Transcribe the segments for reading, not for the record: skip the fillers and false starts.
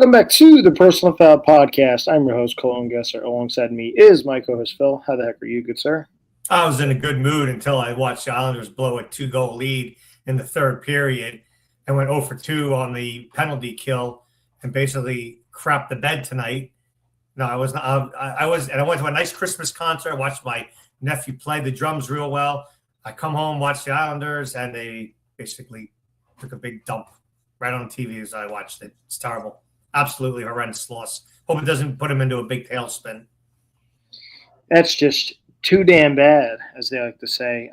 Welcome back to the Personal Foul Podcast. I'm your host, Colton Gesser. Alongside me is my co-host, Phil. How the heck are you, good sir? I was in a good mood until I watched the Islanders blow a 2-goal lead in the third period and went 0 for 2 on the penalty kill and basically crapped the bed tonight. No, I was not. I was, and I went to a nice Christmas concert. I watched my nephew play the drums real well. I come home, watch the Islanders, and they basically took a big dump right on TV as I watched it. It's terrible. Absolutely horrendous loss. Hope it doesn't put him into a big tailspin. That's just too damn bad, as they like to say.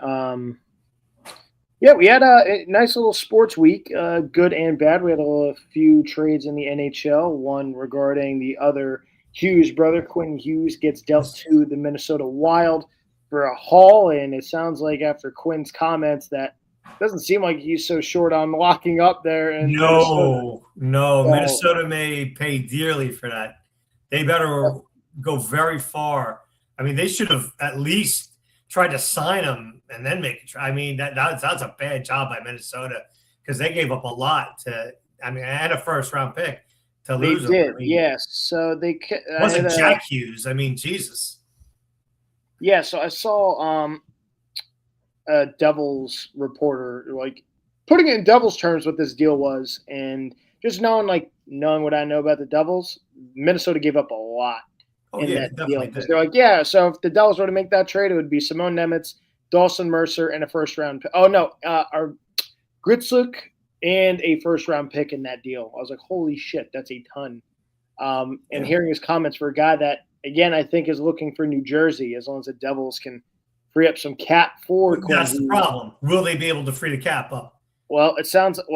We had a nice little sports week, good and bad. We had a few trades in the NHL, one regarding the other Hughes brother. Quinn Hughes gets dealt to the Minnesota Wild for a haul, and it sounds like after Quinn's comments that doesn't seem like he's so short on locking up there. In Minnesota may pay dearly for that. They better go very far. I mean, they should have at least tried to sign him and then make a try. I mean, that's a bad job by Minnesota because they gave up a lot and a first-round pick to lose him. They did, yes. So they wasn't Jack Hughes. I mean, Jesus. Yeah, so I saw a Devils reporter putting it in Devils terms what this deal was, and just knowing what I know about the Devils, Minnesota gave up a lot that deal. Because they're so if the Devils were to make that trade, it would be Simone Nemeth, Dawson Mercer, and a first-round pick. Oh, no, Gritsuk and a first-round pick in that deal. I was like, holy shit, that's a ton. And hearing his comments for a guy that, again, I think is looking for New Jersey, as long as the Devils can free up some cap for Quinn. That's the problem. Will they be able to free the cap up? Well, it sounds –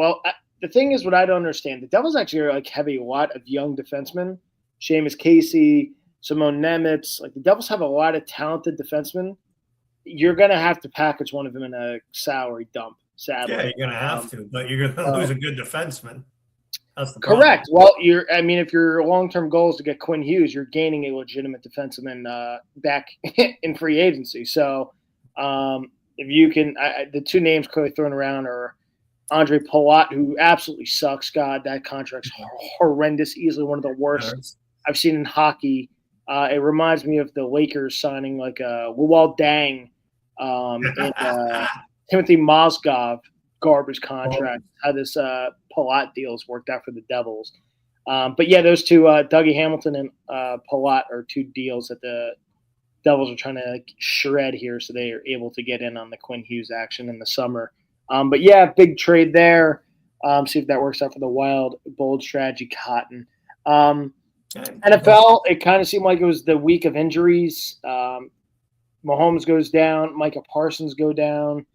the thing is what I don't understand. The Devils actually have a lot of young defensemen. Seamus Casey, Simone Nemeth. The Devils have a lot of talented defensemen. You're going to have to package one of them in a salary dump, sadly. Yeah, you're going to have to, but you're going to lose a good defenseman. That's the problem. Correct. Well, if your long-term goal is to get Quinn Hughes, you're gaining a legitimate defenseman back in free agency. So if you can the two names clearly thrown around are Andre Palat, who absolutely sucks. God, that contract's horrendous, easily one of the worst I've seen in hockey. It reminds me of the Lakers signing Luol Deng and Timothy Mozgov garbage contract. How this Palat deals worked out for the Devils. But yeah, those two, Dougie Hamilton and Palat, are two deals that the Devils are trying to shred here, so they are able to get in on the Quinn Hughes action in the summer. But yeah, big trade there. See if that works out for the Wild. Bold strategy, Cotton. NFL, it kind of seemed like it was the week of injuries. Mahomes goes down. Micah Parsons go down.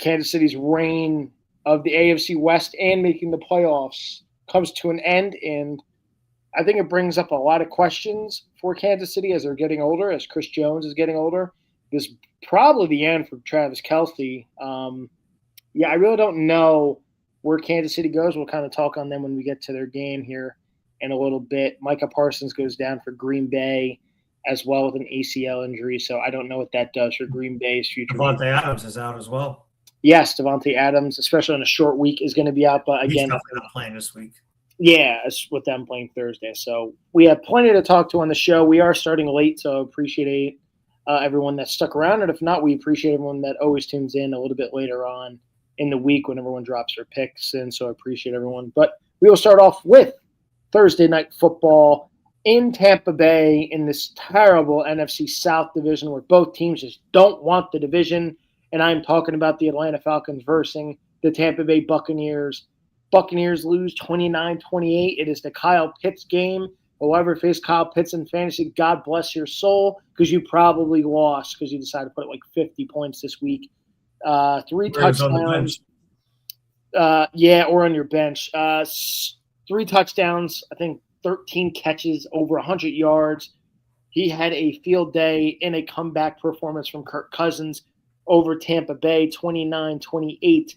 Kansas City's reign of the AFC West and making the playoffs comes to an end, and I think it brings up a lot of questions for Kansas City as they're getting older, as Chris Jones is getting older. This is probably the end for Travis Kelce. I really don't know where Kansas City goes. We'll kind of talk on them when we get to their game here in a little bit. Micah Parsons goes down for Green Bay as well with an ACL injury, so I don't know what that does for Green Bay's future. Davante Adams is out as well. Yes, Davante Adams, especially on a short week, is going to be out. But again, he's definitely not playing this week. Yeah, it's with them playing Thursday. So we have plenty to talk to on the show. We are starting late, so appreciate everyone that stuck around. And if not, we appreciate everyone that always tunes in a little bit later on in the week when everyone drops their picks in. So I appreciate everyone. But we will start off with Thursday night football in Tampa Bay in this terrible NFC South division where both teams just don't want the division. And I'm talking about the Atlanta Falcons versus the Tampa Bay Buccaneers. Buccaneers lose 29-28. It is the Kyle Pitts game. Whoever faced Kyle Pitts in fantasy, God bless your soul, because you probably lost because you decided to put 50 points this week. 3 touchdowns. Or on your bench. 3 touchdowns, I think 13 catches, over 100 yards. He had a field day in a comeback performance from Kirk Cousins over Tampa Bay, 29-28.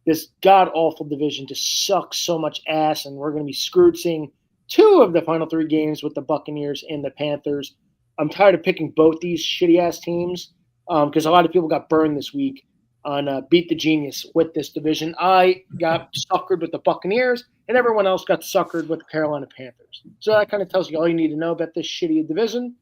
This god-awful division just sucks so much ass, and we're going to be screwed seeing 2 of the final 3 games with the Buccaneers and the Panthers. I'm tired of picking both these shitty-ass teams because a lot of people got burned this week on Beat the Genius with this division. I got suckered with the Buccaneers. and everyone else got suckered with the Carolina Panthers. So that kind of tells you all you need to know about this shitty division.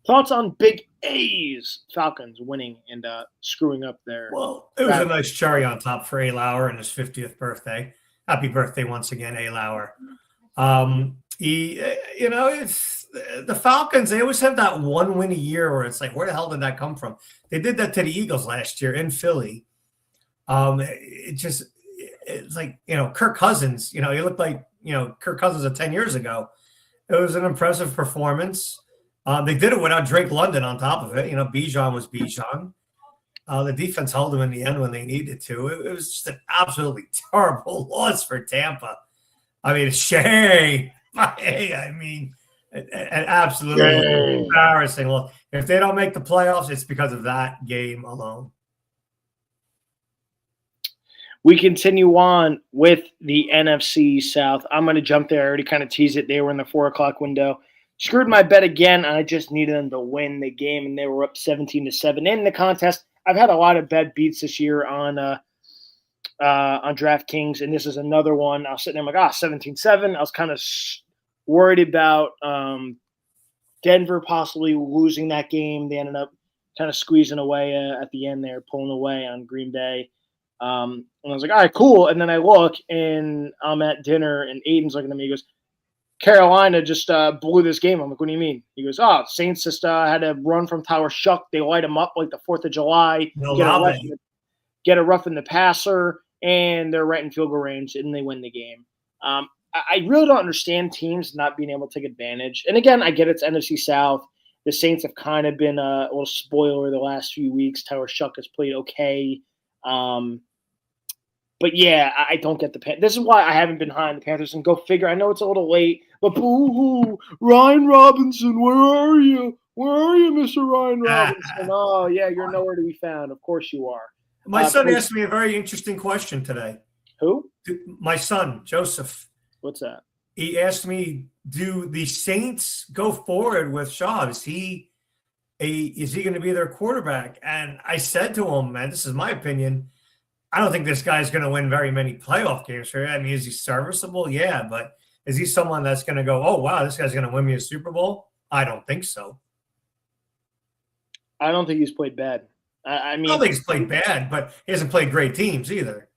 Thoughts on Big A's Falcons winning and screwing up their? Well, it was a nice cherry on top for A. Lauer and his 50th birthday. Happy birthday once again, A. Lauer. It's the Falcons. They always have that one win a year where it's like, where the hell did that come from? They did that to the Eagles last year in Philly. It's like, Kirk Cousins. He looked like Kirk Cousins of 10 years ago. It was an impressive performance. They did it without Drake London on top of it. Bijan was Bijan. The defense held them in the end when they needed to. It was just an absolutely terrible loss for Tampa. I mean, shame. I mean, an absolutely embarrassing loss. If they don't make the playoffs, it's because of that game alone. We continue on with the NFC South. I'm going to jump there. I already kind of teased it. They were in the 4 o'clock window. Screwed my bet again, and I just needed them to win the game, and they were up 17-7 in the contest. I've had a lot of bet beats this year on DraftKings, and this is another one. I was sitting there like, 17-7. I was kind of worried about Denver possibly losing that game. They ended up kind of squeezing away at the end there, pulling away on Green Bay. And I was like, all right, cool. And then I look, and I'm at dinner, and Aiden's looking at me. He goes, Carolina just blew this game. I'm like, what do you mean? He goes, Saints just had a run from Tyler Shuck. They light him up like the 4th of July. Get a rough in the passer, and they're right in field goal range, and they win the game. I really don't understand teams not being able to take advantage. And again, I get it's NFC South. The Saints have kind of been a little spoiler the last few weeks. Tyler Shuck has played okay. But yeah, I don't get the Panthers. This is why I haven't been high on the Panthers. And go figure. I know it's a little late, but boo-hoo, Ryan Robinson, where are you? Where are you, Mr. Ryan Robinson? Oh, yeah, you're nowhere to be found. Of course you are. My son asked me a very interesting question today. Who? My son, Joseph. What's that? He asked me, do the Saints go forward with Shaw? Is he going to be their quarterback? And I said to him, man, this is my opinion, I don't think this guy's going to win very many playoff games for you. I mean, is he serviceable? Yeah, but is he someone that's going to go, oh, wow, this guy's going to win me a Super Bowl? I don't think so. I don't think he's played bad. I don't think he's played bad, but he hasn't played great teams either.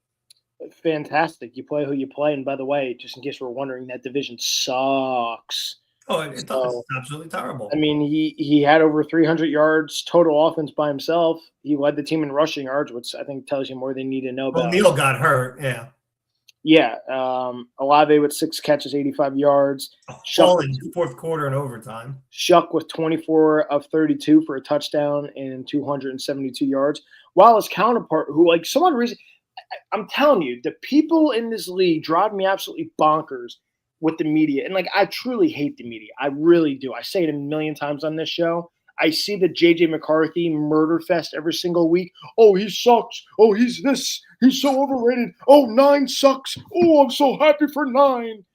Fantastic. You play who you play. And by the way, just in case we're wondering, that division sucks. Oh, it's absolutely terrible. I mean, he had over 300 yards total offense by himself. He led the team in rushing yards, which I think tells you more than you need to know about. Well, Neal got hurt, yeah. Yeah, Olave with 6 catches, 85 yards. All in fourth quarter and overtime. Shuck with 24 of 32 for a touchdown and 272 yards. While his counterpart, who, like, some odd reason, I'm telling you, the people in this league drive me absolutely bonkers with the media. And, like, I truly hate the media. I really do. I say it a million times on this show. I see the J.J. McCarthy murder fest every single week. Oh, he sucks. Oh, he's this. He's so overrated. Oh, 9 sucks. Oh, I'm so happy for 9.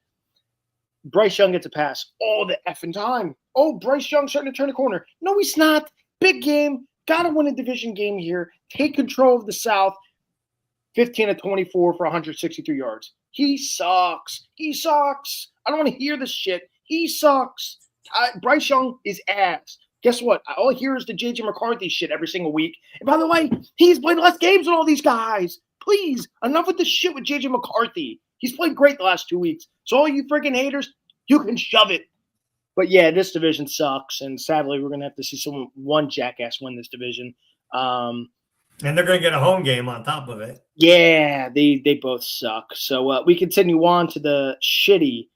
Bryce Young gets a pass all the effing time. Oh, Bryce Young starting to turn the corner. No, he's not. Big game. Got to win a division game here. Take control of the South. 15 of 24 for 163 yards. He sucks. He sucks. I don't want to hear this shit. He sucks. Bryce Young is ass. Guess what? All I hear is the J.J. McCarthy shit every single week. And by the way, he's played less games than all these guys. Please, enough with the shit with J.J. McCarthy. He's played great the last 2 weeks. So all you freaking haters, you can shove it. But yeah, this division sucks. And sadly, we're going to have to see one jackass win this division. And they're going to get a home game on top of it. Yeah, they both suck. So we continue on to the shitty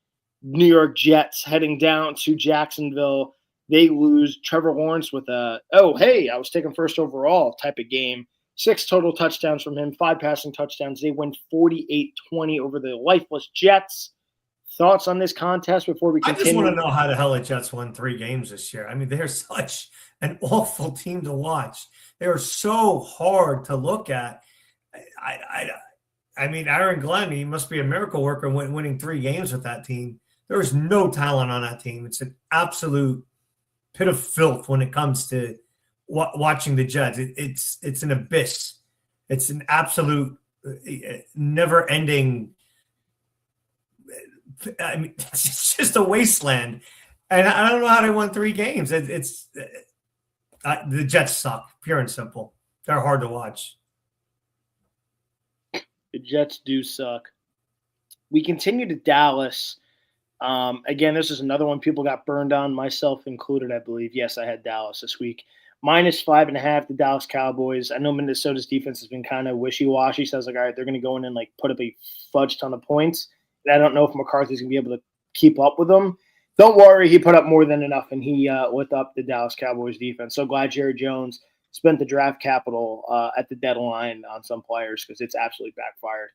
New York Jets heading down to Jacksonville. They lose. Trevor Lawrence with I was taken first overall type of game. 6 total touchdowns from him, 5 passing touchdowns. They win 48-20 over the lifeless Jets. Thoughts on this contest before we continue? I just want to know how the hell the Jets won 3 games this year. I mean, they're such an awful team to watch. They are so hard to look at. I mean, Aaron Glenn, he must be a miracle worker winning 3 games with that team. There is no talent on that team. It's an absolute pit of filth when it comes to watching the Jets. It's an abyss. It's an absolute never-ending I mean, it's just a wasteland. And I don't know how they won 3 games. The Jets suck, pure and simple. They're hard to watch. The Jets do suck. We continue to Dallas. Again, this is another one people got burned on, myself included, I believe. Yes, I had Dallas this week. -5.5, the Dallas Cowboys. I know Minnesota's defense has been kind of wishy-washy, so I was like, all right, they're going to go in and like put up a fudge ton of points. And I don't know if McCarthy's going to be able to keep up with them. Don't worry, he put up more than enough, and he lit up the Dallas Cowboys defense. So glad Jerry Jones spent the draft capital at the deadline on some players because it's absolutely backfired.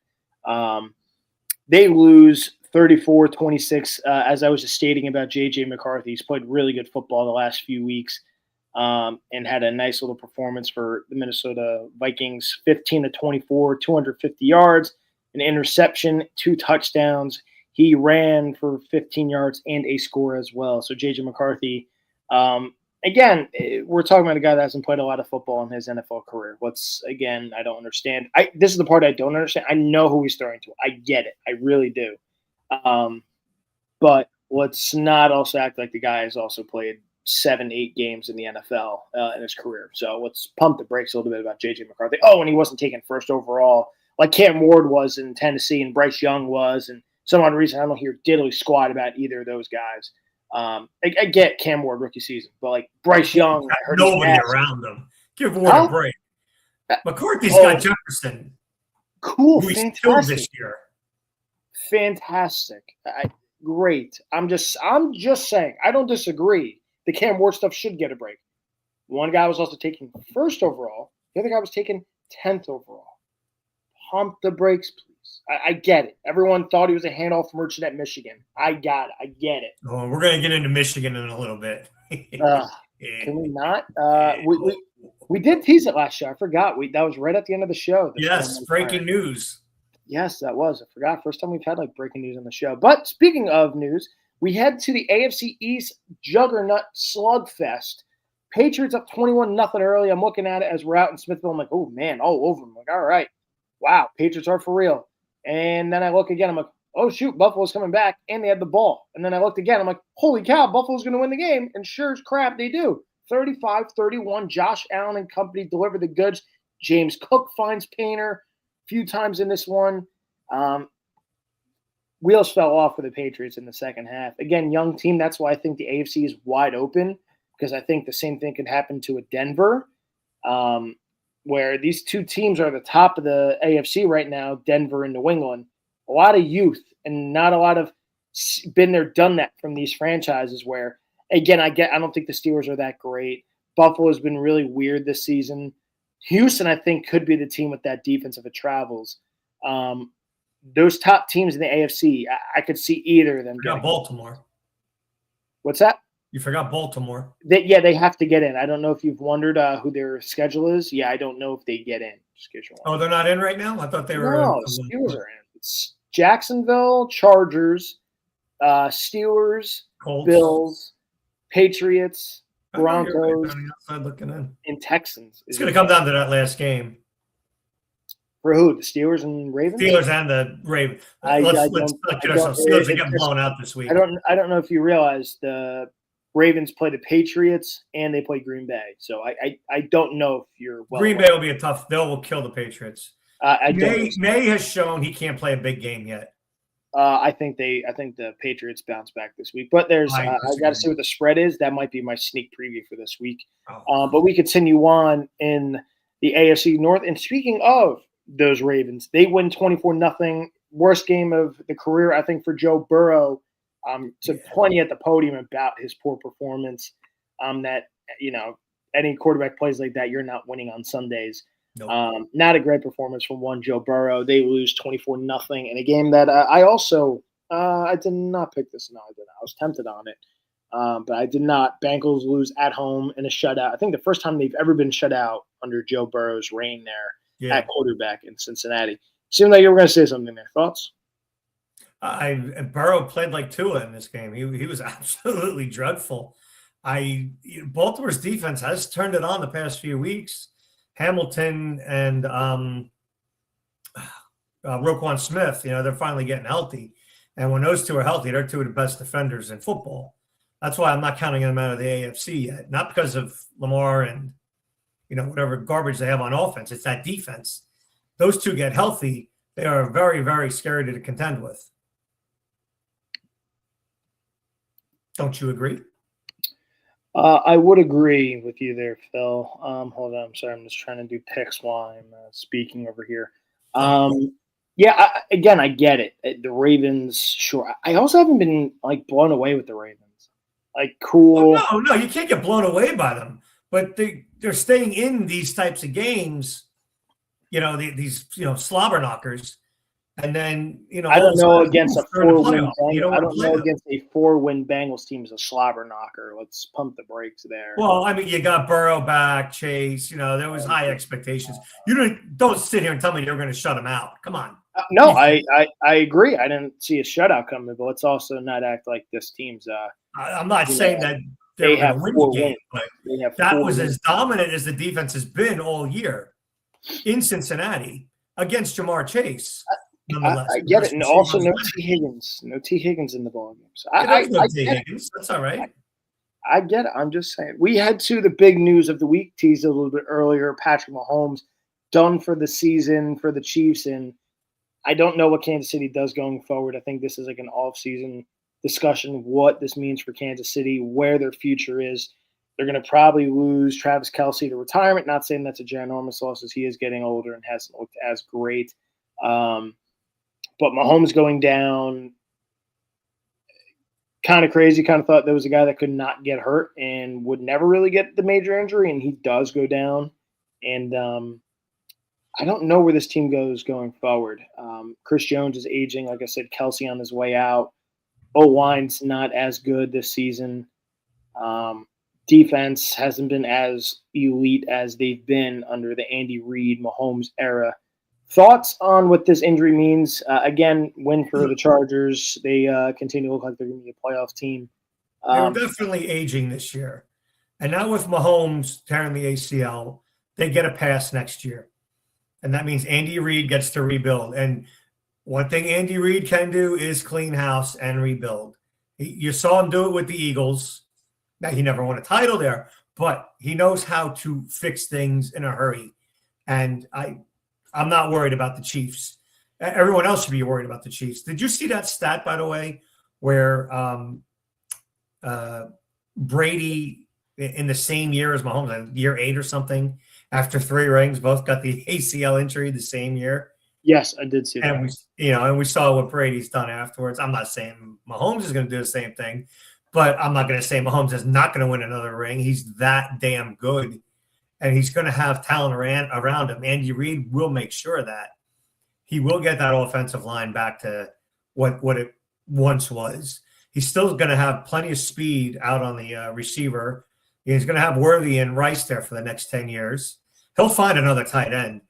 They lose 34-26. As I was just stating about J.J. McCarthy, he's played really good football the last few weeks and had a nice little performance for the Minnesota Vikings. 15-24, 250 yards, an interception, 2 touchdowns. He ran for 15 yards and a score as well. So J.J. McCarthy, again, we're talking about a guy that hasn't played a lot of football in his NFL career. I don't understand. This is the part I don't understand. I know who he's throwing to. I get it. I really do. But let's not also act like the guy has also played 7-8 games in the NFL in his career. So let's pump the brakes a little bit about J.J. McCarthy. Oh, and he wasn't taken first overall like Cam Ward was in Tennessee and Bryce Young was, and some odd reason I don't hear diddly squat about either of those guys. I get Cam Ward rookie season, but like Bryce Young, nobody around them. Give Ward a break. McCarthy's got Jefferson. Cool, who fantastic this year. Fantastic, great. I'm just saying. I don't disagree. The Cam Ward stuff should get a break. One guy was also taken first overall. The other guy was taken 10th overall. Pump the brakes, please. I get it. Everyone thought he was a handoff merchant at Michigan. I got it. I get it. Oh, we're going to get into Michigan in a little bit. Can we not? We did tease it last year. I forgot. That was right at the end of the show. Yes, breaking news. Yes, that was. I forgot. First time we've had like breaking news on the show. But speaking of news, we head to the AFC East juggernaut slugfest. Patriots up 21-0 early. I'm looking at it as we're out in Smithville. I'm like, oh man, all over them. I'm like, all right. Wow, Patriots are for real. And then I look again. I'm like, oh, shoot, Buffalo's coming back, and they had the ball. And then I looked again. I'm like, holy cow, Buffalo's going to win the game. And sure as crap, they do. 35-31, Josh Allen and company deliver the goods. James Cook finds Painter a few times in this one. Wheels fell off for the Patriots in the second half. Again, young team. That's why I think the AFC is wide open, because I think the same thing could happen to a Denver. Where these two teams are the top of the AFC right now, Denver and New England. A lot of youth and not a lot of been there, done that from these franchises where, again, I don't think the Steelers are that great. Buffalo's been really weird this season. Houston, I think, could be the team with that defense if it travels. Those top teams in the AFC, I could see either of them. You got Baltimore. What's that? You forgot Baltimore. They have to get in. I don't know if you've wondered who their schedule is. Yeah, I don't know if they get in. Oh, they're not in right now? I thought they were. No, Steelers are in. It's Jacksonville, Chargers, Steelers, Colts, Bills, Patriots, Broncos, looking in. And Texans. It's going to come down to that last game. For who? The Steelers and Ravens? Steelers and the Ravens. Let's get ourselves. Steelers are getting blown out this week. I don't know if you realize the Ravens play the Patriots and they play Green Bay. So I don't know if you're well. Green Bay will be a tough. They will kill the Patriots. May has shown he can't play a big game yet. I think the Patriots bounce back this week, but there's I got to see what the spread is. That might be my sneak preview for this week. But we continue on in the AFC North. And speaking of those Ravens, they win 24-0. Worst game of the career, I think, for Joe Burrow. Plenty at the podium about his poor performance. That any quarterback plays like that, you're not winning on Sundays. Nope. Not a great performance from one Joe Burrow. They lose 24-0 in a game that I also I did not pick this. No, I didn't. I was tempted on it, but I did not. Bengals lose at home in a shutout. I think the first time they've ever been shut out under Joe Burrow's reign there at quarterback in Cincinnati. Seemed like you were going to say something there. Thoughts? Burrow played like Tua in this game. He was absolutely dreadful. Baltimore's defense has turned it on the past few weeks. Hamilton and Roquan Smith, they're finally getting healthy. And when those two are healthy, they're two of the best defenders in football. That's why I'm not counting them out of the AFC yet. Not because of Lamar and, whatever garbage they have on offense. It's that defense. Those two get healthy, they are very, very scary to contend with. Don't you agree? I would agree with you there, Phil. Hold on. I'm sorry. I'm just trying to do picks while I'm speaking over here. Yeah, again, I get it. The Ravens, sure. I also haven't been, blown away with the Ravens. Cool. Oh, no, you can't get blown away by them. But they're staying in these types of games, these slobber knockers. And then, I don't know against a 4-win Bengals. I don't know against a 4-win Bengals team is a slobber knocker. Let's pump the brakes there. Well, I mean, you got Burrow back, Chase. There was high expectations. You don't sit here and tell me you're going to shut them out. Come on. No, I agree. I didn't see a shutout coming, but let's also not act like this team's. I'm not saying that they have win 4 the game, wins. but that was as dominant as the defense has been all year in Cincinnati against Jamar Chase. I get it, and also no T. Higgins. No T. Higgins in the ballgame. So I T. Higgins. That's all right. I get it. I'm just saying. We had the big news of the week teased a little bit earlier. Patrick Mahomes done for the season for the Chiefs, and I don't know what Kansas City does going forward. I think this is an off-season discussion of what this means for Kansas City, where their future is. They're going to probably lose Travis Kelce to retirement. Not saying that's a ginormous loss as he is getting older and hasn't looked as great. But Mahomes going down, kind of crazy. Kind of thought there was a guy that could not get hurt and would never really get the major injury, and he does go down. And I don't know where this team goes going forward. Chris Jones is aging. Like I said, Kelce on his way out. O-line's not as good this season. Defense hasn't been as elite as they've been under the Andy Reid Mahomes era. Thoughts on what this injury means? Again, win for the Chargers. They continue to look like they're going to be a playoff team. They're definitely aging this year. And now with Mahomes tearing the ACL, they get a pass next year. And that means Andy Reid gets to rebuild. And one thing Andy Reid can do is clean house and rebuild. You saw him do it with the Eagles. Now, he never won a title there, but he knows how to fix things in a hurry. And I'm not worried about the Chiefs. Everyone else should be worried about the Chiefs. Did you see that stat, by the way, where Brady in the same year as Mahomes, year 8 or something, after 3 rings, both got the ACL injury the same year? Yes, I did see that. And we saw what Brady's done afterwards. I'm not saying Mahomes is going to do the same thing, but I'm not going to say Mahomes is not going to win another ring. He's that damn good. And he's going to have talent around him. Andy Reid will make sure of that. He will get that offensive line back to what it once was. He's still going to have plenty of speed out on the receiver. He's going to have Worthy and Rice there for the next 10 years. He'll find another tight end.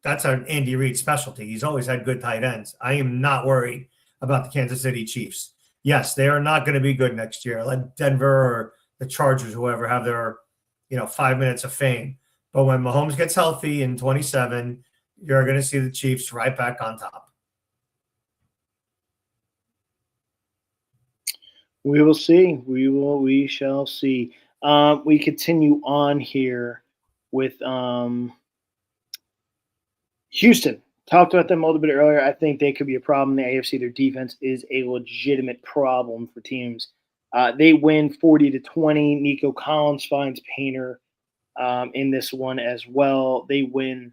That's an Andy Reid specialty. He's always had good tight ends. I am not worried about the Kansas City Chiefs. Yes, they are not going to be good next year. Let Denver or the Chargers, whoever, have their 5 minutes of fame. But when Mahomes gets healthy in 27, you're going to see the Chiefs right back on top. We will see. We shall see. We continue on here with Houston. Talked about them a little bit earlier. I think they could be a problem in the AFC. Their defense is a legitimate problem for teams. They win 40-20. Nico Collins finds Painter in this one as well. They win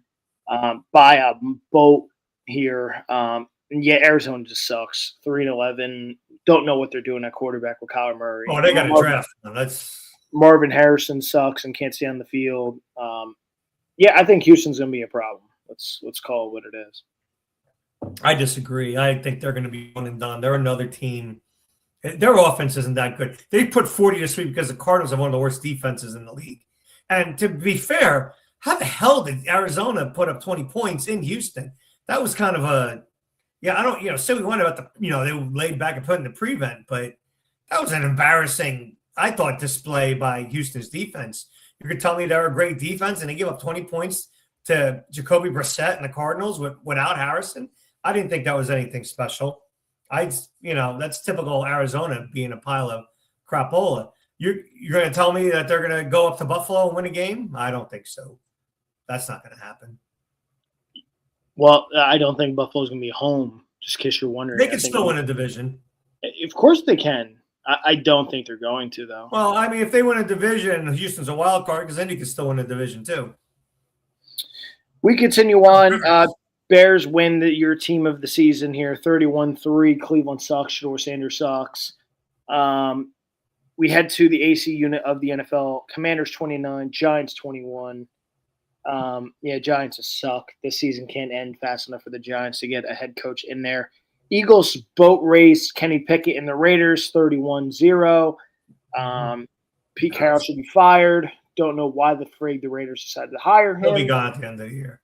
by a boat here. And yeah, Arizona just sucks. 3-11. Don't know what they're doing at quarterback with Kyler Murray. Oh, they got to draft them. Marvin Harrison sucks and can't stay on the field. Yeah, I think Houston's going to be a problem. Let's call it what it is. I disagree. I think they're going to be one and done. They're another team. Their offense isn't that good. They put 40 to 3 because the Cardinals have one of the worst defenses in the league. And to be fair, how the hell did Arizona put up 20 points in Houston? That was kind of say we wonder about they were laid back and put in the prevent, but that was an embarrassing, I thought, display by Houston's defense. You could tell me they're a great defense and they give up 20 points to Jacoby Brissett and the Cardinals without Harrison. I didn't think that was anything special. That's typical Arizona being a pile of crapola. You're going to tell me that they're going to go up to Buffalo and win a game? I don't think so. That's not going to happen. Well, I don't think Buffalo's going to be home, just in case you're wondering. They can still win a division. Of course they can. I don't think they're going to, though. Well, I mean, if they win a division, Houston's a wild card because then you can still win a division, too. We continue on. Bears win your team of the season here, 31-3. Cleveland Sox, Shedeur Sanders Sox. We head to the AC unit of the NFL. Commanders 29, Giants 21. Giants just suck. This season can't end fast enough for the Giants to get a head coach in there. Eagles boat race, Kenny Pickett and the Raiders 31-0. Pete Carroll should be fired. Don't know why the Raiders decided to hire him. He'll be gone at the end of the year.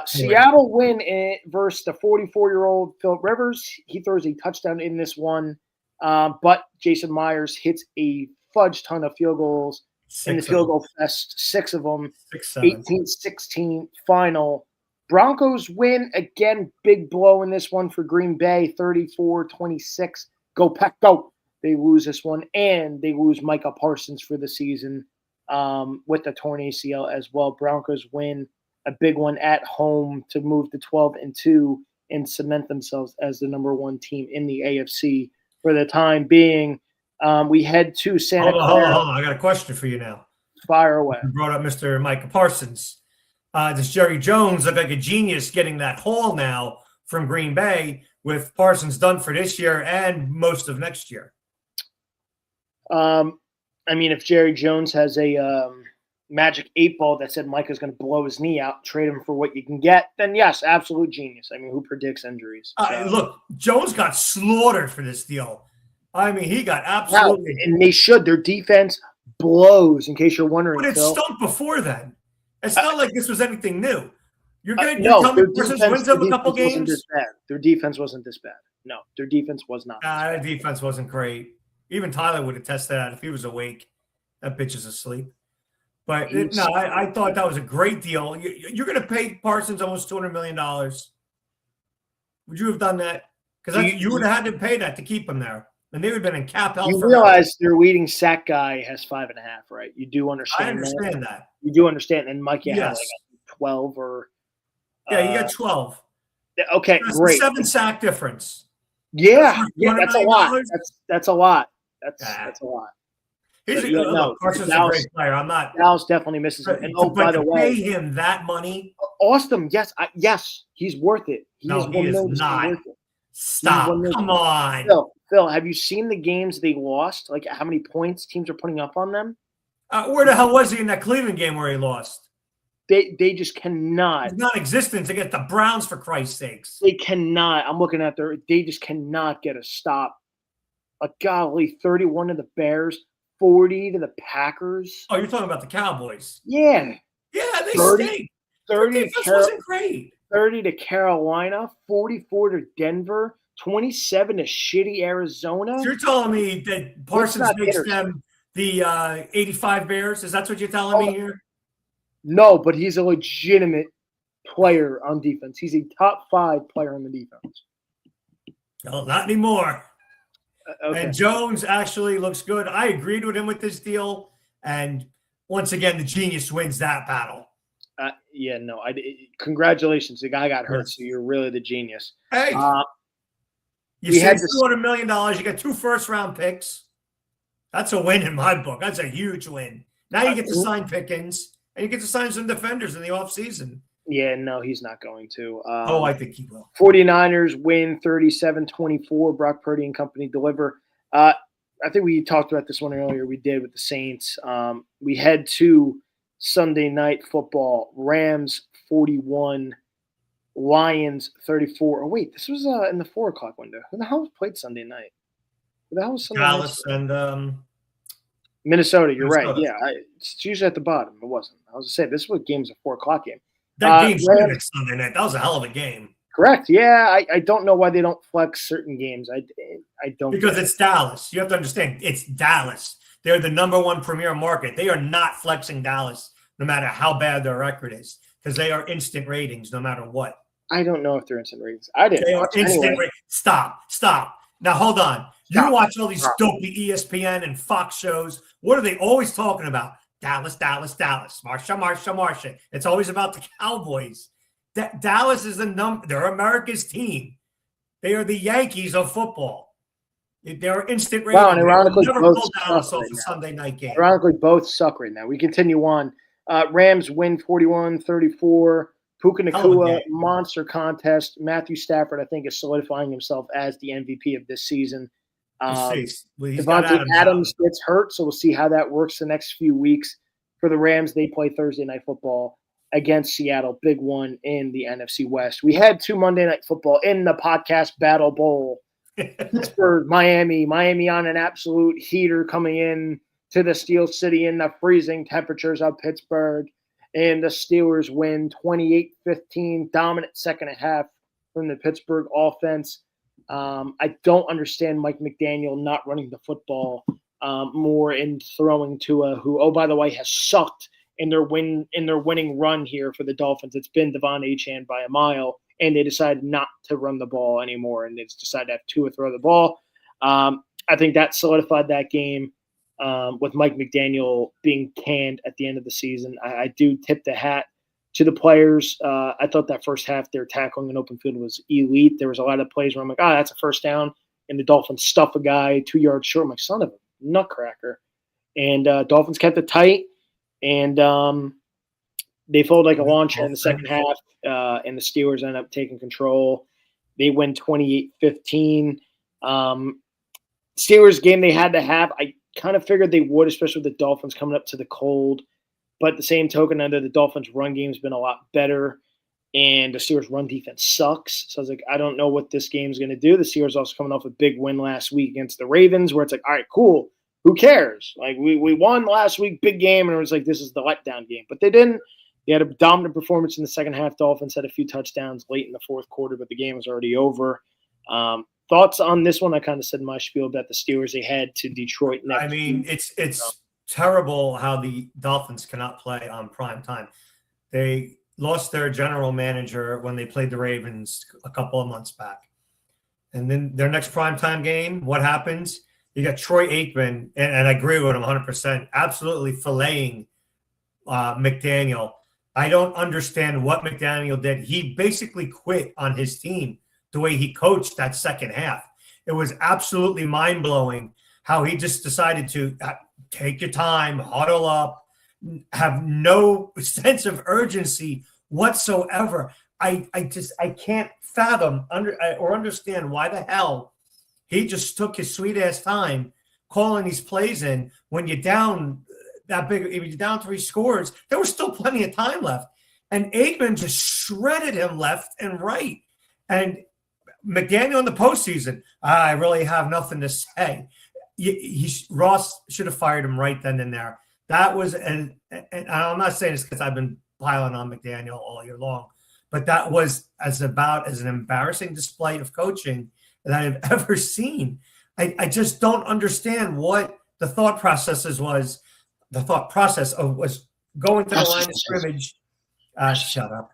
Seattle win versus the 44-year-old Philip Rivers. He throws a touchdown in this one, but Jason Myers hits a fudge ton of field goals in the field goal fest, 6 of them, 18-16 final. Broncos win again, big blow in this one for Green Bay, 34-26. Go Pack, go! They lose this one, and they lose Micah Parsons for the season with the torn ACL as well. Broncos win a big one at home to move to 12-2 and cement themselves as the number 1 team in the AFC for the time being. We head to Santa Clara. Hold on. I got a question for you now. Fire away. You brought up Mr. Micah Parsons. Does Jerry Jones look like a genius getting that haul now from Green Bay with Parsons done for this year and most of next year? If Jerry Jones has a magic 8-ball that said Micah's going to blow his knee out, trade him for what you can get, then yes, absolute genius. Who predicts injuries? So. Look, Jones got slaughtered for this deal. He got absolutely. Wow, and they should. Their defense blows, in case you're wondering. But it stunk before then. It's not like this was anything new. You're going to tell me Parsons wins up a couple games? Their defense wasn't this bad. No, their defense was not. Their defense wasn't great. Even Tyler would have tested that if he was awake. That bitch is asleep. But I thought that was a great deal. You're going to pay Parsons almost $200 million. Would you have done that? Because you would have had to pay that to keep him there. And they would have been in cap hell. You realize their leading sack guy has 5.5, right? You do understand. I understand that. You do understand. And Mike, yes. had like 12 or. Yeah, you got 12. Okay, that's great. 7 sack difference. Yeah, that's a lot. That's a lot. That's a lot. Parsons is a great player. I'm not. Dallas definitely misses him. And by the way, pay him that money. Austin, yes, he's worth it. He is not. Worth it. Stop. Come on. Phil, have you seen the games they lost? Like how many points teams are putting up on them? Where the hell was he in that Cleveland game where he lost? They just cannot. He's non-existent against the Browns, for Christ's sakes. They cannot. I'm looking at they just cannot get a stop. Golly, 31 to the Bears, 40 to the Packers. Oh, you're talking about the Cowboys? Yeah. Yeah, they stink. 30 wasn't great. 30 to Carolina, 44 to Denver, 27 to shitty Arizona. So you're telling me that Parsons makes them the 85 Bears? Is that what you're telling me here? No, but he's a legitimate player on defense. He's a top 5 player on the defense. No, not anymore. Okay. And Jones actually looks good. I agreed with him with this deal. And once again, the genius wins that battle. Congratulations. The guy got hurt, so you're really the genius. Hey, you saved $200 million. You got 2 first-round picks. That's a win in my book. That's a huge win. Now you get to sign Pickens, and you get to sign some defenders in the offseason. Yeah, no, he's not going to. I think he will. 49ers win 37-24. Brock Purdy and company deliver. I think we talked about this one earlier. We did with the Saints. We head to Sunday night football. Rams 41, Lions 34. Oh, wait, this was in the 4 o'clock window. Who the hell played Sunday night? Who the hell was Sunday Dallas night? And Minnesota. You're right. Yeah, it's usually at the bottom. It wasn't. I was going to say, this was a game's a 4 o'clock game. That game's next Sunday night. That was a hell of a game. Correct. Yeah, I don't know why they don't flex certain games. I don't. Because it's Dallas. You have to understand, it's Dallas. They're the number 1 premier market. They are not flexing Dallas no matter how bad their record is because they are instant ratings no matter what. I don't know if they're instant ratings. I didn't. They are instant anyway. Stop. Now hold on. You watch all these dopey ESPN and Fox shows. What are they always talking about? Dallas. Marsha. It's always about the Cowboys. Dallas is they're America's team. They are the Yankees of football. They're instant ratings. Wow, and ironically, never both pull Dallas off right a Sunday night game. Ironically, both suck right now. We continue on. Rams win 41-34. Puka Nacua, monster contest. Matthew Stafford, I think, is solidifying himself as the MVP of this season. Devontae Adams gets hurt, so we'll see how that works the next few weeks. For the Rams, they play Thursday Night Football against Seattle, big one in the NFC West. We had 2 Monday Night Football in the podcast Battle Bowl. Pittsburgh, Miami on an absolute heater coming in to the Steel City in the freezing temperatures of Pittsburgh. And the Steelers win 28-15, dominant second half from the Pittsburgh offense. I don't understand Mike McDaniel not running the football more and throwing Tua, who, oh, by the way, has sucked in their winning run here for the Dolphins. It's been Devon Achane by a mile, and they decided not to run the ball anymore, and they just decided to have Tua throw the ball. I think that solidified that game. With Mike McDaniel being canned at the end of the season. I do tip the hat to the players. I thought that first half, their tackling in open field was elite. There was a lot of plays where I'm like, that's a first down. And the Dolphins stuff a guy 2 yards short. I'm like, son of a nutcracker. And Dolphins kept it tight. And they folded like a lawn chair in the second half. And the Steelers ended up taking control. They win 28-15. Steelers game they had to have. I kind of figured they would, especially with the Dolphins coming up to the cold. But at the same token, under the Dolphins' run game has been a lot better, and the Steelers' run defense sucks. So I was like, I don't know what this game's going to do. The Steelers also coming off a big win last week against the Ravens, where it's like, all right, cool. Who cares? Like, we won last week, big game, and it was like, this is the letdown game. But they didn't. They had a dominant performance in the second half. Dolphins had a few touchdowns late in the fourth quarter, but the game was already over. Thoughts on this one? I kind of said my spiel about the Steelers. They head to Detroit next. I mean, it's terrible how the Dolphins cannot play on prime time. They lost their general manager when they played the Ravens a couple of months back. And then their next primetime game, what happens? You got Troy Aikman, and I agree with him 100%, absolutely filleting McDaniel. I don't understand what McDaniel did. He basically quit on his team the way he coached that second half. It was absolutely mind-blowing how he just decided to take your time, huddle up, have no sense of urgency whatsoever. I can't fathom or understand why the hell he just took his sweet-ass time calling these plays in when you're down that big. If you're down 3 scores, there was still plenty of time left. And Aikman just shredded him left and right. And McDaniel in the postseason, I really have nothing to say. Ross should have fired him right then and there. That was, and I'm not saying this because I've been piling on McDaniel all year long, but that was as an embarrassing display of coaching that I've ever seen. I just don't understand what the thought process was. The thought process was going to the line of scrimmage. Shut up.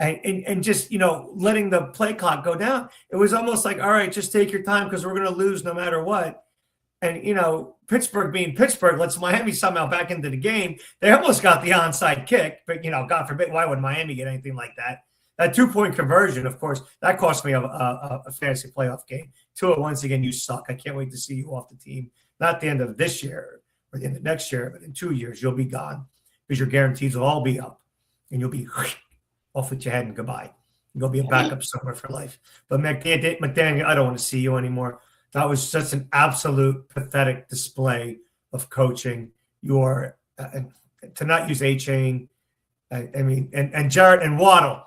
And just, letting the play clock go down. It was almost like, all right, just take your time because we're going to lose no matter what. And, Pittsburgh being Pittsburgh lets Miami somehow back into the game. They almost got the onside kick, but, God forbid, why would Miami get anything like that? That 2-point conversion, of course, that cost me a fantasy playoff game. Tua, once again, you suck. I can't wait to see you off the team. Not the end of this year or the end of next year, but in 2 years, you'll be gone because your guarantees will all be up and you'll be off with your head and goodbye. You'll be a backup somewhere for life. But McDaniel, I don't want to see you anymore. That was such an absolute pathetic display of coaching. To not use A-Chain, and Jarrett and Waddle.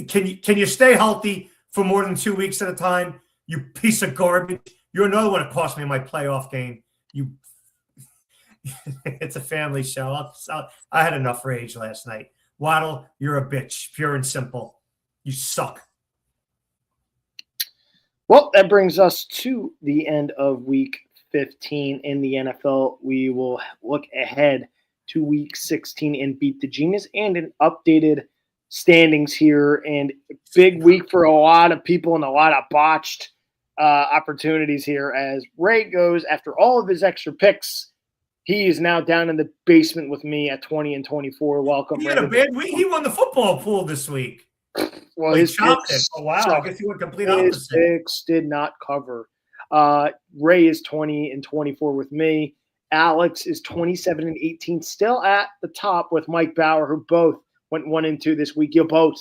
Can you stay healthy for more than 2 weeks at a time? You piece of garbage. You're another one that cost me my playoff game. It's a family show. I had enough rage last night. Waddle, you're a bitch, pure and simple. You suck. Well, that brings us to the end of Week 15 in the NFL. We will look ahead to Week 16 and Beat the Genius and an updated standings here, and big week for a lot of people and a lot of botched opportunities here as Ray goes after all of his extra picks. He is now down in the basement with me at 20 and 24. Welcome. He had a bad week. He won the football pool this week. Well, his picks. Oh, wow. I guess he went complete opposite. His picks did not cover. Ray is 20 and 24 with me. Alex is 27 and 18, still at the top with Mike Bauer, who both went 1 and 2 this week. You both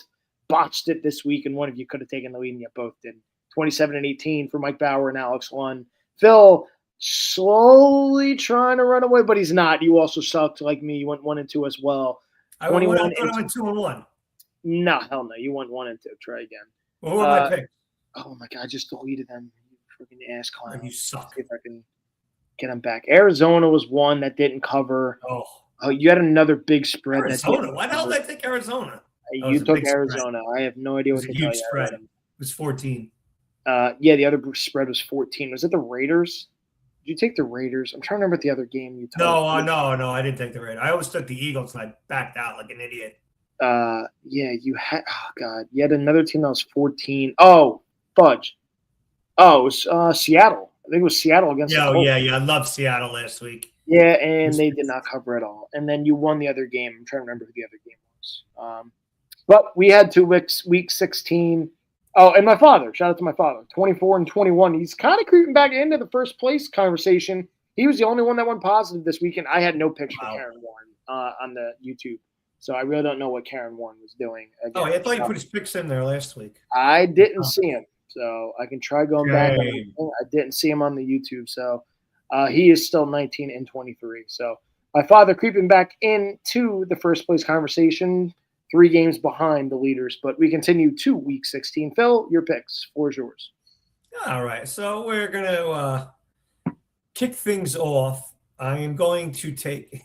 botched it this week, and one of you could have taken the lead, and you both did. 27 and 18 for Mike Bauer and Alex won. Phil slowly trying to run away, but he's not. You also sucked like me. You went 1 and 2 as well. I went 2 and 1. No, hell no. You went 1 and 2. Try again. Well, who are my picks? Oh my God, I just deleted them. You freaking ass clown. You suck. See if I can get them back. Arizona was one that didn't cover. Oh, you had another big spread. Arizona. Why the hell did I take Arizona? You took Arizona. Spread. I have no idea what to tell you. Spread. It was 14. Yeah, the other spread was 14. Was it the Raiders? Did you take the Raiders? I'm trying to remember the other game you took. No, I didn't take the Raiders. I always took the Eagles, and I backed out like an idiot. Yeah, you had. Oh God, you had another team that was 14. Oh, fudge. Oh, it was Seattle. I think it was Seattle against. Yeah, I loved Seattle last week. Yeah, and they did not cover at all. And then you won the other game. I'm trying to remember who the other game was. But we had 2 weeks, week 16. Oh, and my father. Shout out to my father. 24 and 21. He's kind of creeping back into the first place conversation. He was the only one that went positive this weekend. I had no picks for Karen Warren on the YouTube. So I really don't know what Karen Warren was doing. Again. I thought you put his picks in there last week. I didn't see him. So I can try going back. I didn't see him on the YouTube. So he is still 19 and 23. So my father creeping back into the first place conversation, 3 games behind the leaders. But we continue to week 16. Phil, your picks. 4 is yours. All right. So we're going to kick things off. I am going to take,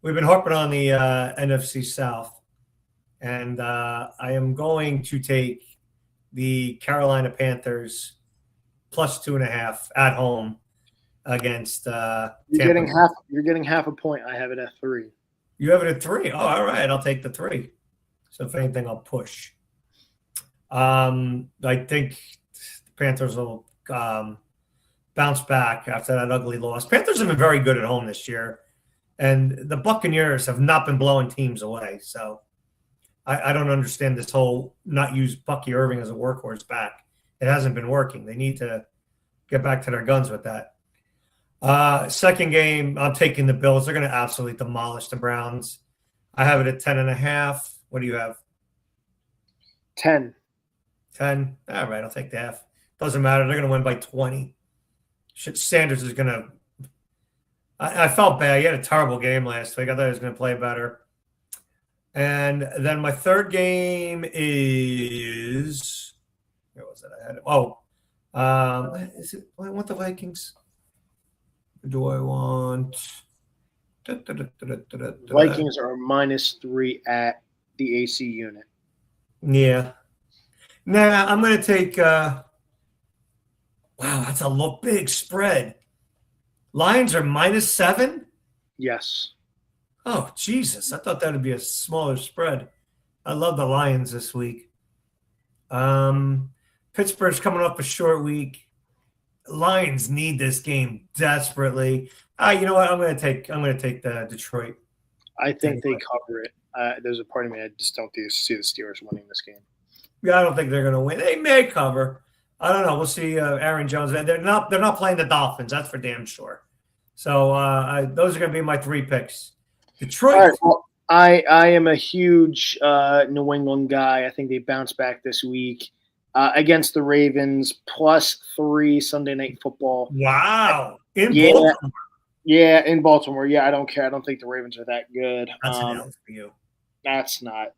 we've been harping on the NFC South. And I am going to take the Carolina Panthers plus 2.5 at home against Tampa. You're getting half a point. I have it at 3. You have it at 3. Oh, all right. I'll take the 3. So if anything, I'll push. I think the Panthers will bounce back after that ugly loss. Panthers have been very good at home this year, and the Buccaneers have not been blowing teams away. So I don't understand this whole not use Bucky Irving as a workhorse back. It hasn't been working. They need to get back to their guns with that. Second game, I'm taking the Bills. They're going to absolutely demolish the Browns. I have it at 10.5. What do you have? 10. 10. All right, I'll take the half. Doesn't matter. They're going to win by 20. Sanders is going to – I felt bad. He had a terrible game last week. I thought he was going to play better. And then my third game is – where was it? I had it. I want the Vikings. Do I want – Vikings are -3 at the AC unit. Yeah. Nah, I'm going to take wow, that's a big spread. Lions are -7? Yes. Oh, Jesus. I thought that would be a smaller spread. I love the Lions this week. Pittsburgh's coming off a short week. Lions need this game desperately. You know what? I'm going to take the Detroit. I think they cover it. There's a part of me I just don't see the Steelers winning this game. Yeah, I don't think they're going to win. They may cover. I don't know. We'll see. Aaron Jones. They're not playing the Dolphins. That's for damn sure. So those are going to be my 3 picks. Detroit. All right, well, I am a huge New England guy. I think they bounce back this week against the Ravens, +3 Sunday Night Football. Wow. Baltimore. Yeah, in Baltimore. Yeah, I don't care. I don't think the Ravens are that good. That's an L for you. That's not.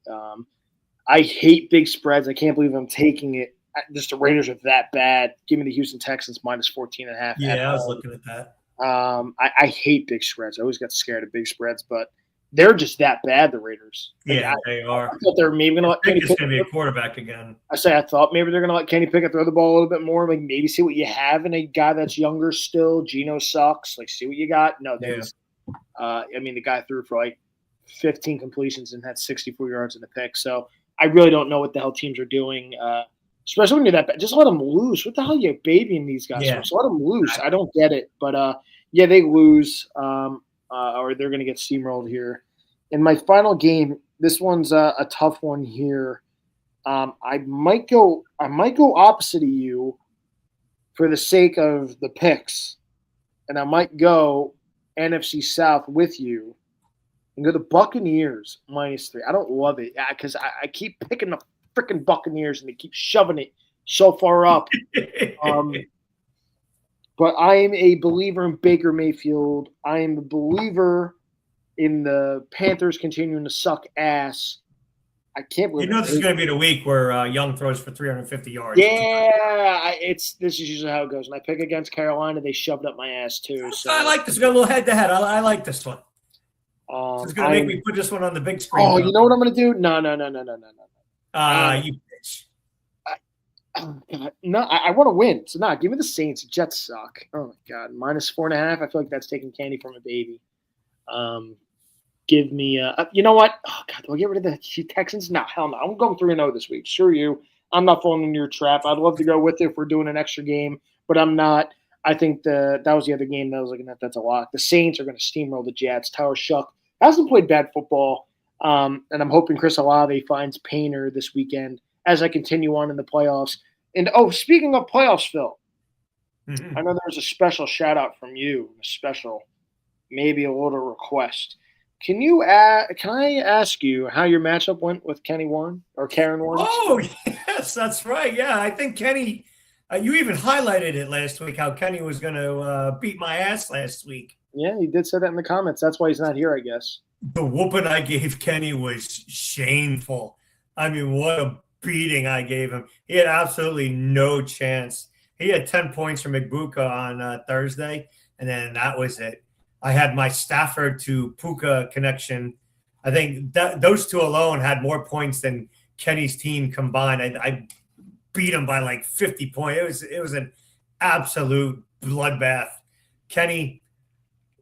I hate big spreads. I can't believe I'm taking it. Just the Raiders are that bad. Give me the Houston Texans -14.5. Yeah, I was looking at that. I hate big spreads. I always got scared of big spreads, but they're just that bad, the Raiders. Yeah, they are. I thought they were maybe going to let Kenny Pickett. It's going to be a quarterback again. I thought maybe they're going to let Kenny Pickett throw the ball a little bit more. Like maybe see what you have in a guy that's younger still. Geno sucks. Like see what you got. No, I mean the guy threw for like 15 completions and had 64 yards in the pick. So I really don't know what the hell teams are doing, especially when you're that bad. Just let them lose. What the hell are you babying these guys for? Just let them lose. I don't get it. But, yeah, they lose or they're going to get steamrolled here. In my final game, this one's a tough one here. I might go opposite of you for the sake of the picks, and I might go NFC South with you and go the Buccaneers -3. I don't love it because I keep picking the freaking Buccaneers and they keep shoving it so far up. But I am a believer in Baker Mayfield. I am a believer in the Panthers continuing to suck ass. I can't believe this is going to be the week where Young throws for 350 yards. Yeah, this is usually how it goes. When I pick against Carolina, they shoved up my ass too. So I like this. We got a little head-to-head. I like this one. It's going to make me put this one on the big screen. Oh, you know what I'm going to do? No. You bitch. Oh, God. No, I want to win. So, give me the Saints. Jets suck. Oh, my God. -4.5. I feel like that's taking candy from a baby. Give me you know what? Oh, God, do I get rid of the Texans? No, hell no. I'm going 3-0 this week. Sure you. I'm not falling into your trap. I'd love to go with it if we're doing an extra game, but I'm not. I think that was the other game that I was looking at. That's a lot. The Saints are going to steamroll the Jets. Tyler Shuck hasn't played bad football, and I'm hoping Chris Olave finds Painter this weekend as I continue on in the playoffs. And, speaking of playoffs, Phil, I know there was a special shout-out from you, maybe a little request. Can I ask you how your matchup went with Kenny Warren or Karen Warren? Oh, yes, that's right. Yeah, I think Kenny, you even highlighted it last week, how Kenny was going to beat my ass last week. Yeah, he did say that in the comments. That's why he's not here, I guess. The whooping I gave Kenny was shameful. I mean, what a beating I gave him. He had absolutely no chance. He had 10 points from Igbuka on Thursday, and then that was it. I had my Stafford to Puka connection. I think those two alone had more points than Kenny's team combined. I beat him by like 50 points. It was an absolute bloodbath. Kenny,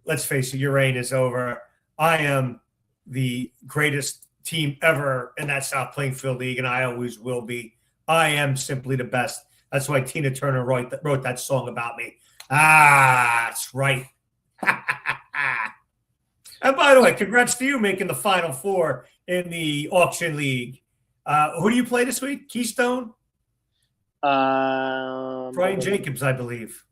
let's face it, your reign is over. I am the greatest team ever in that South Plainfield League, and I always will be. I am simply the best. That's why Tina Turner wrote that song about me. That's right. And by the way, congrats to you making the Final Four in the auction league. Who do you play this week? Keystone? Brian Jacobs, I believe.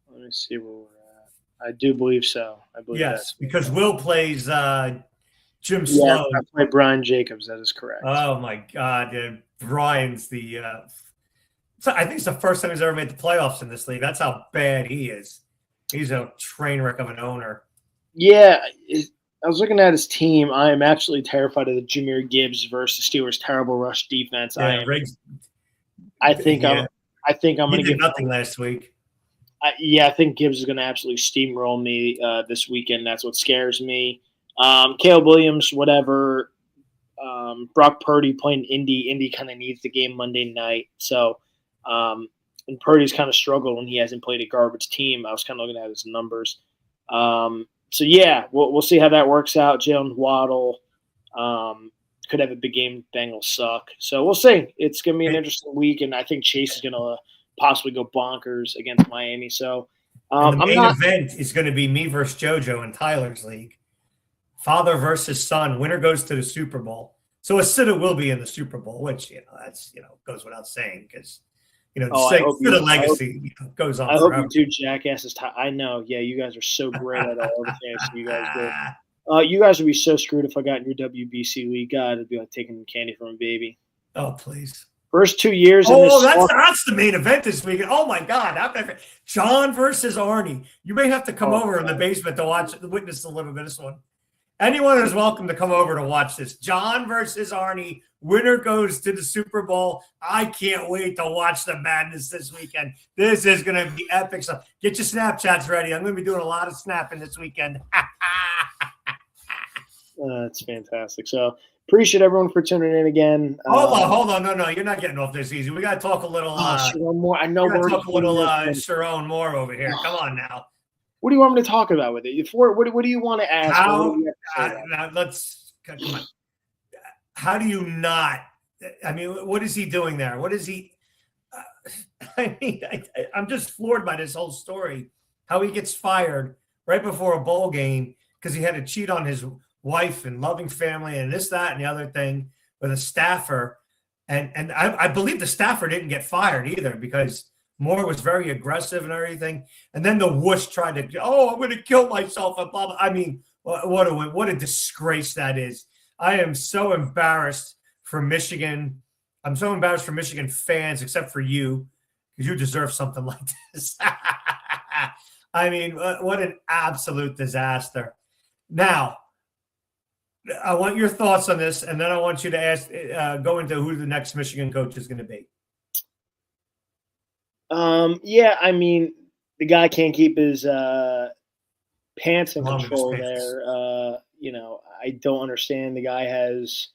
Let me see where we're at. I do believe so. Yes, because Will plays Jim Sloan. Yeah, I play Brian Jacobs. That is correct. Oh, my God. Dude. Brian's I think it's the first time he's ever made the playoffs in this league. That's how bad he is. He's a train wreck of an owner. Yeah, I was looking at his team. I am absolutely terrified of the Jahmyr Gibbs versus Steelers' terrible rush defense. Yeah, I think I'm going to get nothing last week. I think Gibbs is going to absolutely steamroll me this weekend. That's what scares me. Caleb Williams, whatever. Brock Purdy playing Indy. Indy kind of needs the game Monday night. So, and Purdy's kind of struggled when he hasn't played a garbage team. I was kind of looking at his numbers. So, yeah, we'll see how that works out. Jalen Waddle could have a big game. Bengals suck. So we'll see. It's going to be an interesting week, and I think Chase is going to possibly go bonkers against Miami. So the main event is going to be me versus JoJo in Tyler's league. Father versus son. Winner goes to the Super Bowl. So Asita will be in the Super Bowl, which, that's, goes without saying because, the legacy goes on forever. I hope you two jackasses. I know. Yeah, you guys are so great at all the things you guys do. You guys would be so screwed if I got in your WBC league. God, it'd be like taking candy from a baby. Oh, please. First 2 years. That's the main event this weekend. Oh, my God. John versus Arnie. You may have to come over in the basement to witness a little bit of this one. Anyone is welcome to come over to watch this. John versus Arnie. Winner goes to the Super Bowl. I can't wait to watch the madness this weekend. This is going to be epic stuff. Get your Snapchats ready. I'm going to be doing a lot of snapping this weekend. That's fantastic. So appreciate everyone for tuning in again. Hold on. No, you're not getting off this easy. We got to talk a little. Sharon Moore. I know we're talking a little Sharon Moore over here. Come on now. What do you want me to talk about with it? What do you want to ask? Now let's come on. How do you not? I mean, what is he doing there? What is he? I mean, I'm just floored by this whole story. How he gets fired right before a bowl game because he had to cheat on his wife and loving family and this, that, and the other thing with a staffer. And I believe the staffer didn't get fired either because Moore was very aggressive and everything. And then the wuss tried to, I'm going to kill myself and blah, blah. I mean, what a disgrace that is. I am so embarrassed for Michigan. I'm so embarrassed for Michigan fans, except for you, because you deserve something like this. I mean, what an absolute disaster. Now, I want your thoughts on this, and then I want you to go into who the next Michigan coach is going to be. Yeah, I mean, the guy can't keep his pants in control there. I don't understand. The guy has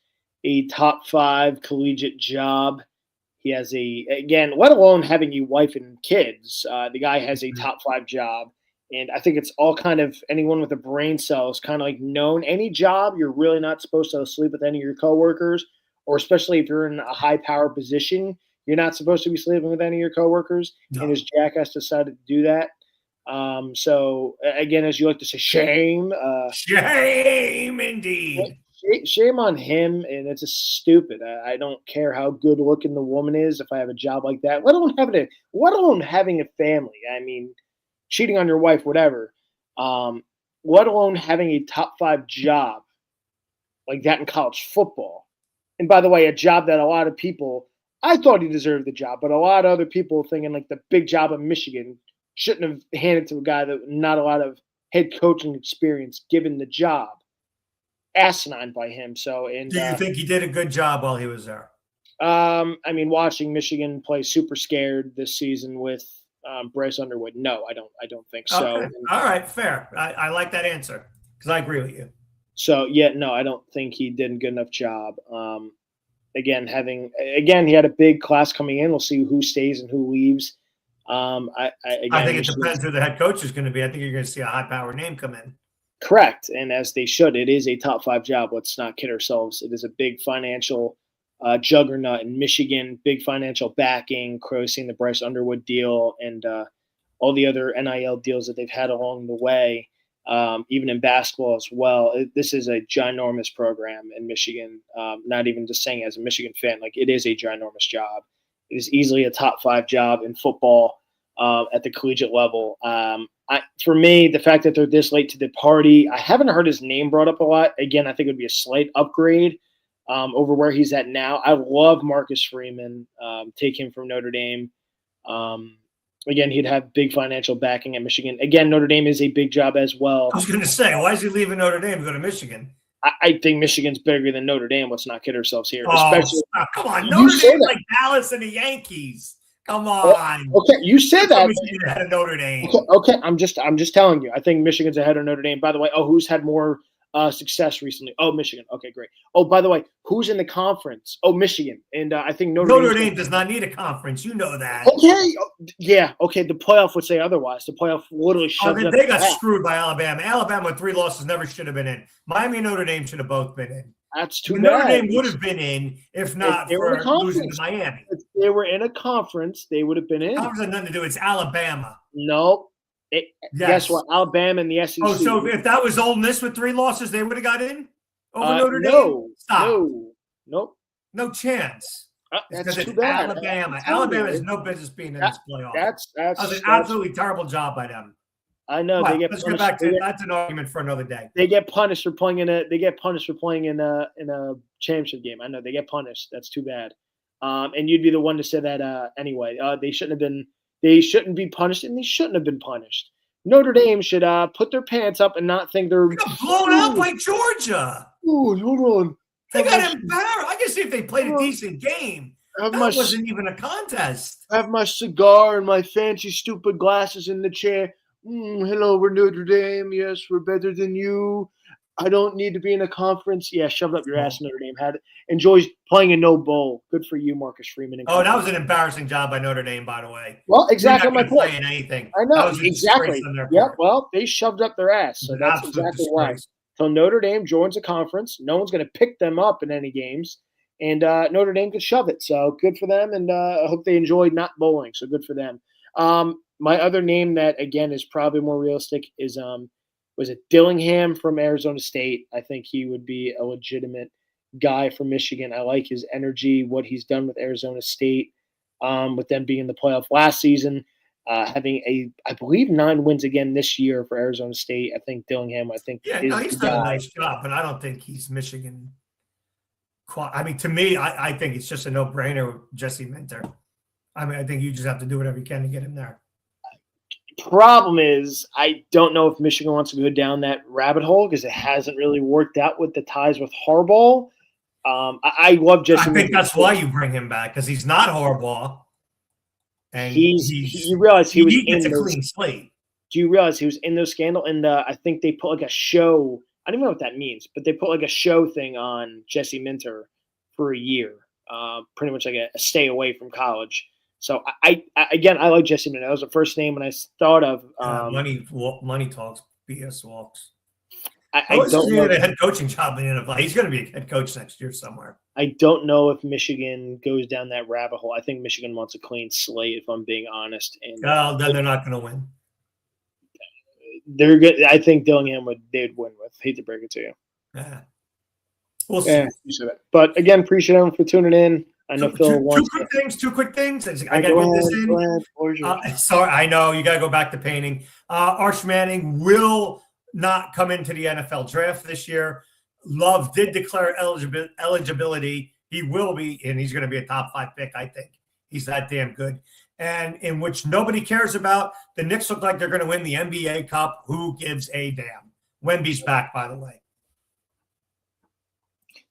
a top 5 collegiate job. He has let alone having a wife and kids. The guy has a top 5 job. And I think it's all kind of anyone with a brain cell is kind of like known. Any job, you're really not supposed to sleep with any of your coworkers, or especially if you're in a high power position, you're not supposed to be sleeping with any of your coworkers. No. And his jackass decided to do that. So again, as you like to say, shame. Shame indeed. Shame on him, and it's just stupid. I don't care how good looking the woman is if I have a job like that. Let alone having a family. I mean, cheating on your wife, whatever. Let alone having a top 5 job like that in college football. And by the way, a job that a lot of people, I thought he deserved the job, but a lot of other people thinking like the big job in Michigan shouldn't have handed to a guy that not a lot of head coaching experience given the job. Asinine by him. So, and do you think he did a good job while he was there? I mean, watching Michigan play super scared this season with Bryce Underwood. No, I don't think so. Okay. All right, fair. I like that answer because I agree with you. So yeah, no, I don't think he did a good enough job. Again, he had a big class coming in. We'll see who stays and who leaves. I think it depends who the head coach is going to be. I think you're going to see a high-power name come in. Correct, and as they should. It is a top 5 job. Let's not kid ourselves. It is a big financial juggernaut in Michigan, big financial backing, closing the Bryce Underwood deal, and all the other NIL deals that they've had along the way, even in basketball as well. This is a ginormous program in Michigan. Not even just saying as a Michigan fan, like it is a ginormous job. It is easily a top 5 job in football at the collegiate level. For me, the fact that they're this late to the party, I haven't heard his name brought up a lot. Again, I think it would be a slight upgrade over where he's at now. I love Marcus Freeman. Take him from Notre Dame. Again, he'd have big financial backing at Michigan. Again, Notre Dame is a big job as well. I was going to say, why is he leaving Notre Dame to go to Michigan? I think Michigan's bigger than Notre Dame. Let's not kid ourselves here. Especially, come on, Notre Dame's like Dallas and the Yankees. Come on. Okay, you said that. Michigan's ahead of Notre Dame. Okay, I'm just telling you. I think Michigan's ahead of Notre Dame. By the way, who's had more success recently? Oh, Michigan. Okay, great. Oh, by the way, who's in the conference? Oh, Michigan. And I think Notre Dame does not need a conference. You know that. Okay. Yeah. Okay. The playoff would say otherwise. The playoff literally shut up. They got screwed by Alabama. Alabama with 3 losses never should have been in. Miami and Notre Dame should have both been in. That's too bad. Notre Dame would have been in if not for losing to Miami. If they were in a conference, they would have been in. Conference had nothing to do. It's Alabama. Nope. Guess what? Alabama and the SEC. Oh, so if that was Ole Miss with 3 losses, they would have got in over Notre Dame? No. Stop. Nope. No chance. That's too bad. Alabama. Alabama has no business being in this playoff. That's an absolutely terrible job by them. I know. But let's go back to that's an argument for another day. They get punished for playing in a championship game. I know they get punished. That's too bad. And you'd be the one to say that anyway. They shouldn't be punished, and they shouldn't have been punished. Notre Dame should put their pants up and not think they're blown out by Georgia. Oh, hold on. They got embarrassed. I can see if they played a decent game. That wasn't even a contest. I have my cigar and my fancy stupid glasses in the chair. Hello, we're Notre Dame. Yes, we're better than you. I don't need to be in a conference. Yeah, shoved up your ass. Notre Dame enjoys playing a no bowl. Good for you, Marcus Freeman. Oh, that was an embarrassing job by Notre Dame, by the way. Well, exactly my point. point. Anything. I know that was exactly. Yeah, well, they shoved up their ass, so that's exactly why. So Notre Dame joins a conference. No one's going to pick them up in any games, and Notre Dame could shove it. So good for them, and I hope they enjoyed not bowling. So good for them. My other name that again is probably more realistic is was it Dillingham from Arizona State? I think he would be a legitimate guy from Michigan. I like his energy, what he's done with Arizona State, with them being in the playoff last season. Having I believe 9 wins again this year for Arizona State. I think Dillingham. He's done a nice job, but I don't think he's Michigan. I mean, to me, I think it's just a no-brainer with Jesse Minter. I mean, I think you just have to do whatever you can to get him there. Problem is, I don't know if Michigan wants to go down that rabbit hole because it hasn't really worked out with the ties with Harbaugh. I love Jesse. I think that's why you bring him back because he's not Harbaugh. And you realize he was in a clean slate. Do you realize he was in those scandal? And I think they put like a show. I don't even know what that means, but they put like a show thing on Jesse Minter for a year, pretty much like a stay away from college. So I like Jesse Minter. That was the first name when I thought of money talks, BS walks. I don't know a head coaching job in the NFL. He's going to be a head coach next year somewhere. I don't know if Michigan goes down that rabbit hole. I think Michigan wants a clean slate, if I'm being honest. And then they're not going to win. They're good. I think Dillingham they'd win with. Hate to break it to you. Yeah. We'll see. But again, appreciate everyone for tuning in. I know Phil wants two quick things. I got to get this in. Sorry, I know you got to go back to painting. Arch Manning will not come into the NFL draft this year. Love did declare eligibility. He will be, and he's going to be a top 5 pick, I think. He's that damn good. And in which nobody cares about, the Knicks look like they're going to win the NBA Cup. Who gives a damn? Wemby's back, by the way.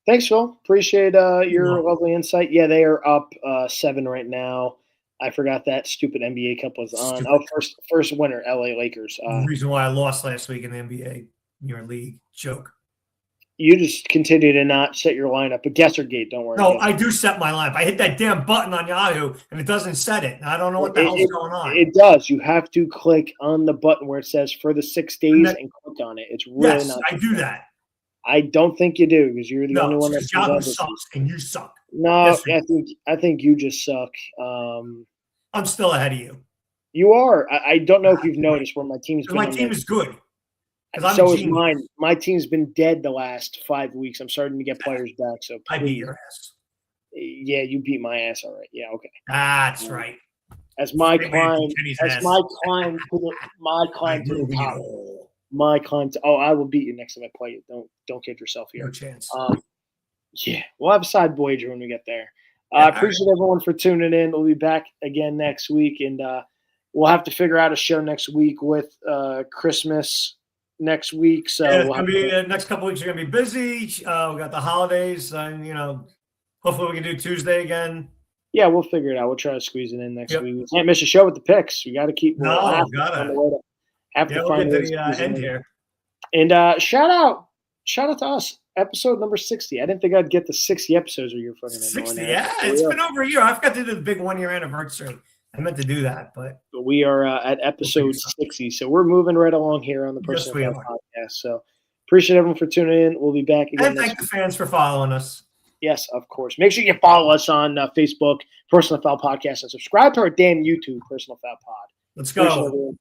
Thanks, Phil. Appreciate your lovely insight. Yeah, they are up 7 right now. I forgot that stupid NBA Cup was on. First winner, LA Lakers. The reason why I lost last week in the NBA, your league. Joke. You just continue to not set your lineup. But Guessergate, don't worry. No, I do set my lineup. I hit that damn button on Yahoo, and it doesn't set it. I don't know what the hell's going on. It does. You have to click on the button where it says for the 6 days and click on it. It's really not. I do that. I don't think you do because you're the only one that Yahoo sucks and you suck. No, I think you just suck. I'm still ahead of you. You are. I don't know if you've noticed where my team's been. My team is good. So is mine. My team's been dead the last 5 weeks. I'm starting to get players back. So I beat your ass. Yeah, you beat my ass. All right. Yeah. Okay. That's right. As my climb to the top. My climb to. Oh, I will beat you next time I play you. Don't kid yourself here. No chance. Yeah, we'll have a side wager when we get there. I appreciate everyone for tuning in. We'll be back again next week, and we'll have to figure out a show next week with Christmas next week. So it's gonna be the next couple weeks are gonna be busy. We got the holidays, and hopefully we can do Tuesday again. Yeah, we'll figure it out. We'll try to squeeze it in next week. We can't miss a show with the picks. We got to keep. We'll get to the end here. And shout out to us. Episode number 60. I didn't think I'd get the 60 episodes where you're fucking 60. Yeah, it's been over a year. I forgot to do the big 1-year anniversary. I meant to do that, but we are at episode 60. So we're moving right along here on the Personal Foul Podcast. So appreciate everyone for tuning in. We'll be back again. And thank the fans for following us. Yes, of course. Make sure you follow us on Facebook, Personal Foul Podcast, and subscribe to our damn YouTube, Personal Foul Pod. Let's go.